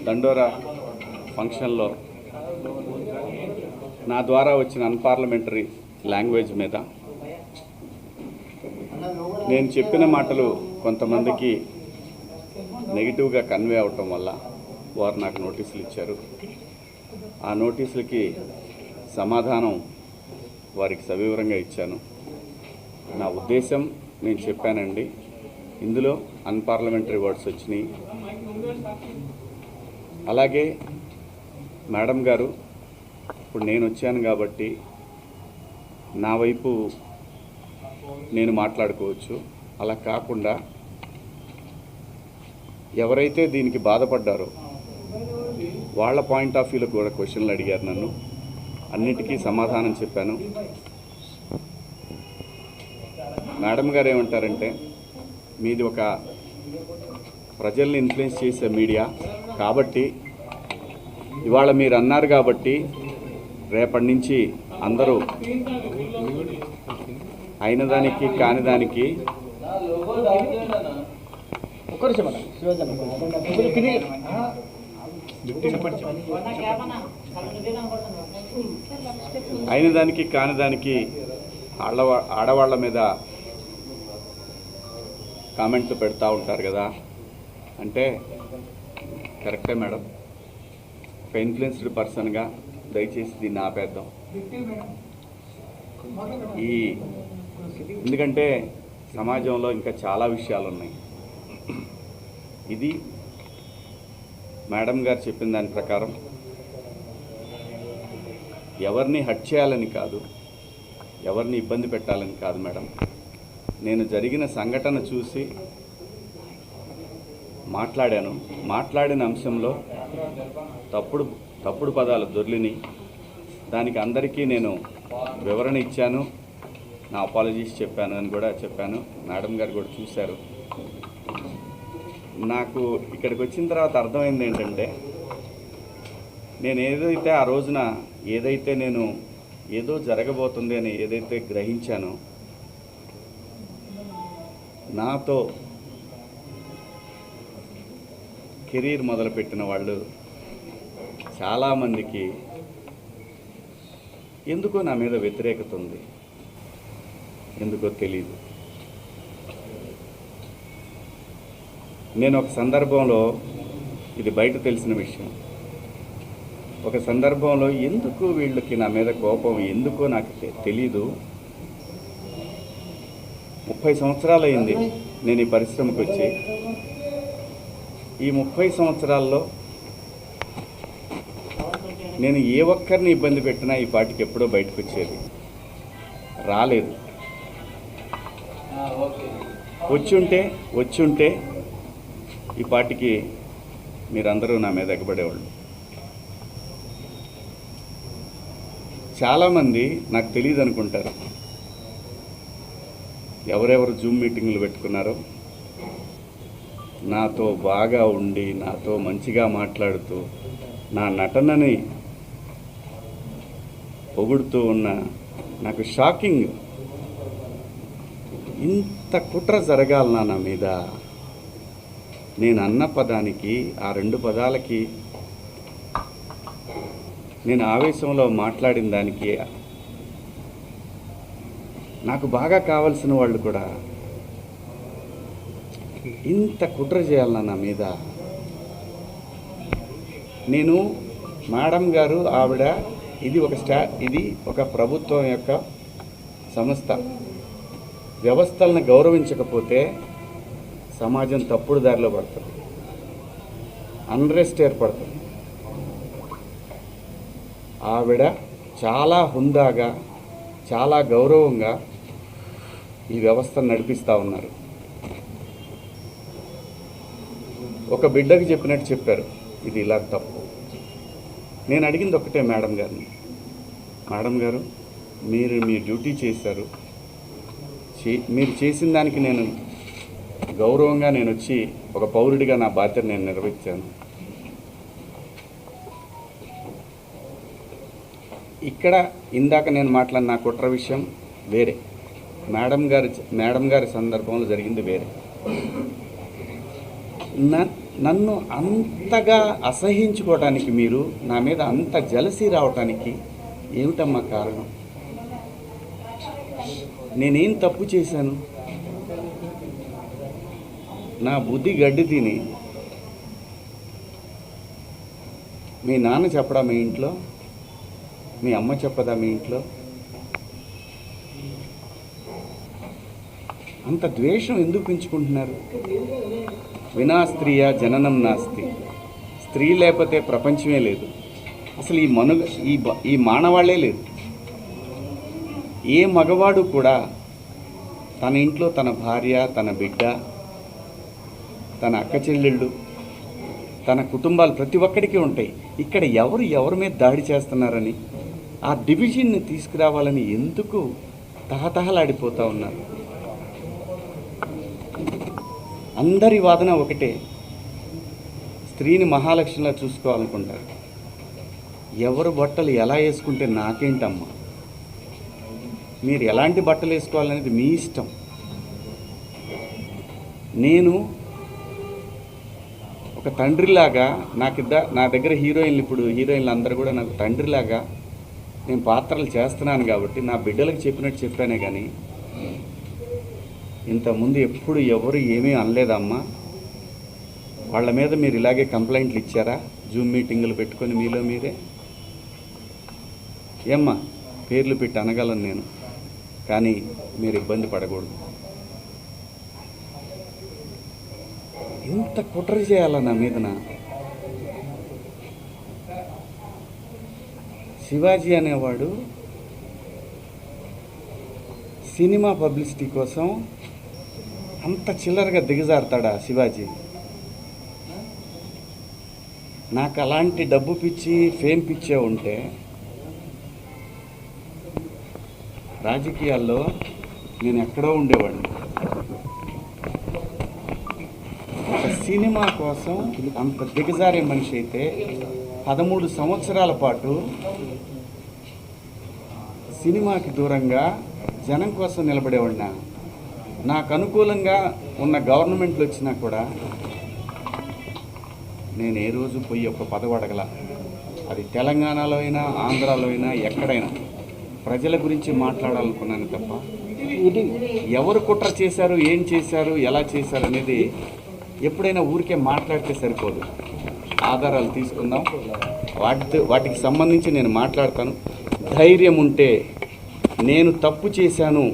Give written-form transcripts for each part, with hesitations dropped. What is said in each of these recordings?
దండోరా ఫంక్షన్లో నా ద్వారా వచ్చిన అన్పార్లమెంటరీ లాంగ్వేజ్ మీద నేను చెప్పిన మాటలు కొంతమందికి నెగిటివ్గా కన్వే అవటం వల్ల వారు నాకు నోటీసులు ఇచ్చారు. ఆ నోటీసులకి సమాధానం వారికి సవివరంగా ఇచ్చాను. నా ఉద్దేశం నేను చెప్పానండి. ఇందులో అన్పార్లమెంటరీ వర్డ్స్ వచ్చినాయి. అలాగే మేడం గారు, ఇప్పుడు నేను వచ్చాను కాబట్టి నా వైపు నేను మాట్లాడుకోవచ్చు. అలా కాకుండా ఎవరైతే దీనికి బాధపడ్డారో వాళ్ళ పాయింట్ ఆఫ్ వ్యూలో కూడా క్వశ్చన్లు అడిగారు నన్ను. అన్నిటికీ సమాధానం చెప్పాను. మేడం గారు ఏమంటారంటే, మీది ఒక ప్రజల్ని ఇన్ఫ్లుయెన్స్ చేసే మీడియా కాబట్టి ఇవాళ మీరు అన్నారు కాబట్టి రేపటి నుంచి అందరూ అయిన దానికి కాని దానికి అయిన దానికి కాని దానికి ఆడవాళ్ళ మీద కామెంట్లు పెడతా ఉంటారు కదా. అంటే కరెక్టే మేడం, ఒక ఇన్ఫ్లుయెన్స్డ్ పర్సన్గా దయచేసి దీన్ని ఆపేద్దాం. ఎందుకంటే సమాజంలో ఇంకా చాలా విషయాలు ఉన్నాయి. ఇది మేడం గారు చెప్పిన దాని ప్రకారం ఎవరిని హర్ట్ చేయాలని కాదు, ఎవరిని ఇబ్బంది పెట్టాలని కాదు మేడం. నేను జరిగిన సంఘటన చూసి మాట్లాడాను. మాట్లాడిన అంశంలో తప్పుడు పదాలు దొర్లిని. దానికి అందరికీ నేను వివరణ ఇచ్చాను, నా అపాలజీస్ చెప్పాను అని కూడా చెప్పాను. మేడం గారు కూడా చూశారు. నాకు ఇక్కడికి వచ్చిన తర్వాత అర్థమైంది ఏంటంటే, నేను ఏదైతే ఆ రోజున నేను ఏదో జరగబోతుంది అని ఏదైతే గ్రహించానో, నాతో కెరీర్ మొదలుపెట్టిన వాళ్ళు చాలామందికి ఎందుకో నా మీద వ్యతిరేకత ఉంది. ఎందుకో తెలీదు. నేను ఒక సందర్భంలో, ఇది బయట తెలిసిన విషయం, ఒక సందర్భంలో ఎందుకు వీళ్ళకి నా మీద కోపం ఎందుకో నాకు తెలీదు. 30 సంవత్సరాలు అయింది నేను ఈ పరిశ్రమకు వచ్చి. ఈ 30 సంవత్సరాల్లో నేను ఏ ఒక్కరిని ఇబ్బంది పెట్టినా ఈ పాటికి ఎప్పుడో బయటకు వచ్చేది రాలేదు. వచ్చుంటే ఈ పాటికి మీరందరూ నా మీద ఎగబడేవాళ్ళు. చాలామంది నాకు తెలియదు అనుకుంటారు. ఎవరెవరు జూమ్ మీటింగ్లు పెట్టుకున్నారో, నాతో బాగా ఉండి నాతో మంచిగా మాట్లాడుతూ నా నటనని పొగుడుతూ ఉన్న, నాకు షాకింగ్, ఇంత కుట్ర జరగాలనా నా మీద? నేను అన్న పదానికి, ఆ 2 పదాలకి, నేను ఆవేశంలో మాట్లాడిన దానికి నాకు బాగా కావాల్సిన వాళ్ళు కూడా ఇంత కుట్ర చేయాలన్నా నా మీద? నేను మేడం గారు, ఆవిడ, ఇది ఒక ప్రభుత్వం యొక్క సంస్థ. వ్యవస్థలను గౌరవించకపోతే సమాజం తప్పుడు దారిలో పడుతుంది, అన్రెస్ట్ ఏర్పడుతుంది. ఆవిడ చాలా హుందాగా, చాలా గౌరవంగా ఈ వ్యవస్థను నడిపిస్తూ ఉన్నారు. ఒక బిడ్డకి చెప్పినట్టు చెప్పారు, ఇది ఇలా తప్పు. నేను అడిగింది ఒకటే మేడం గారిని, మేడం గారు, మీరు మీ డ్యూటీ చేశారు, మీరు చేసిన దానికి నేను గౌరవంగా నేను వచ్చి ఒక పౌరుడిగా నా బాధ్యత నేను నిర్వహించాను. ఇక్కడ ఇందాక నేను మాట్లాడిన నా కుట్ర విషయం వేరే, మేడం గారి సందర్భంలో జరిగింది వేరే. నన్ను అంతగా అసహించుకోవడానికి మీరు నా మీద అంత జలసీ రావటానికి ఏమిటమ్మా కారణం? నేనేం తప్పు చేశాను? నా బుద్ధి గడ్డి తిని మీ నాన్న చెప్పడా మీ ఇంట్లో? మీ అమ్మ చెప్పదా మీ ఇంట్లో? అంత ద్వేషం ఎందుకు పెంచుకుంటున్నారు? వినా స్త్రీయ జననం నాస్తి. స్త్రీ లేకపోతే ప్రపంచమే లేదు. అసలు ఈ మానవాళ్లే లేదు. ఏ మగవాడు కూడా తన ఇంట్లో తన భార్య, తన బిడ్డ, తన అక్క చెల్లెళ్ళు, తన కుటుంబాలు ప్రతి ఒక్కడికి ఉంటాయి. ఇక్కడ ఎవరి మీద దాడి చేస్తున్నారని, ఆ డివిజన్ని తీసుకురావాలని ఎందుకు తహతహలాడిపోతూ ఉన్నారు? అందరి వాదన ఒకటే, స్త్రీని మహాలక్ష్మిలా చూసుకోవాలనుకుంటారు. ఎవరు బట్టలు ఎలా వేసుకుంటే నాకేంటమ్మా? మీరు ఎలాంటి బట్టలు వేసుకోవాలనేది మీ ఇష్టం. నేను ఒక తండ్రిలాగా నా దగ్గర హీరోయిన్లు అందరూ కూడా నాకు తండ్రిలాగా నేను పాత్రలు చేస్తున్నాను కాబట్టి నా బిడ్డలకు చెప్పినట్టు చెప్పానే కానీ ఇంతకుముందు ఎప్పుడు ఎవరు ఏమీ అనలేదమ్మా. వాళ్ళ మీద మీరు ఇలాగే కంప్లైంట్లు ఇచ్చారా? జూమ్ మీటింగులు పెట్టుకొని మీలో మీరే? ఏమ్మా, పేర్లు పెట్టి అనగలను నేను, కానీ మీరు ఇబ్బంది పడకూడదు. ఇంత కుట్ర చేయాలా నా మీదన? శివాజీ అనేవాడు సినిమా పబ్లిసిటీ కోసం అంత చిల్లరగా దిగజారుతాడా శివాజీ? నాకు అలాంటి డబ్బు పిచ్చి, ఫేమ్ పిచ్చే ఉంటే రాజకీయాల్లో నేను ఎక్కడో ఉండేవాడిని. ఒక సినిమా కోసం అంత దిగజారే మనిషి అయితే 13 సంవత్సరాల పాటు సినిమాకి దూరంగా జనం కోసం నిలబడేవాడినా. నాకు అనుకూలంగా ఉన్న గవర్నమెంట్లు వచ్చినా కూడా నేను ఏ రోజు పోయి ఒక పదవి అడగల. అది తెలంగాణలో అయినా, ఆంధ్రాలో అయినా, ఎక్కడైనా ప్రజల గురించి మాట్లాడాలనుకున్నాను తప్ప ఎవరు కుట్ర చేశారు, ఏం చేశారు, ఎలా చేశారు అనేది ఎప్పుడైనా ఊరికే మాట్లాడితే సరిపోదు. ఆధారాలు తీసుకుందాం, వాటికి సంబంధించి నేను మాట్లాడతాను. ధైర్యం ఉంటే నేను తప్పు చేశాను,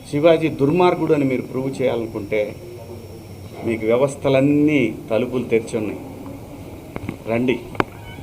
శివాజీ దుర్మార్గుడు అని మీరు ప్రూవ్ చేయాలనుకుంటే మీకు వ్యవస్థలన్నీ తలుపులు తెరిచి ఉన్నాయి. రండి.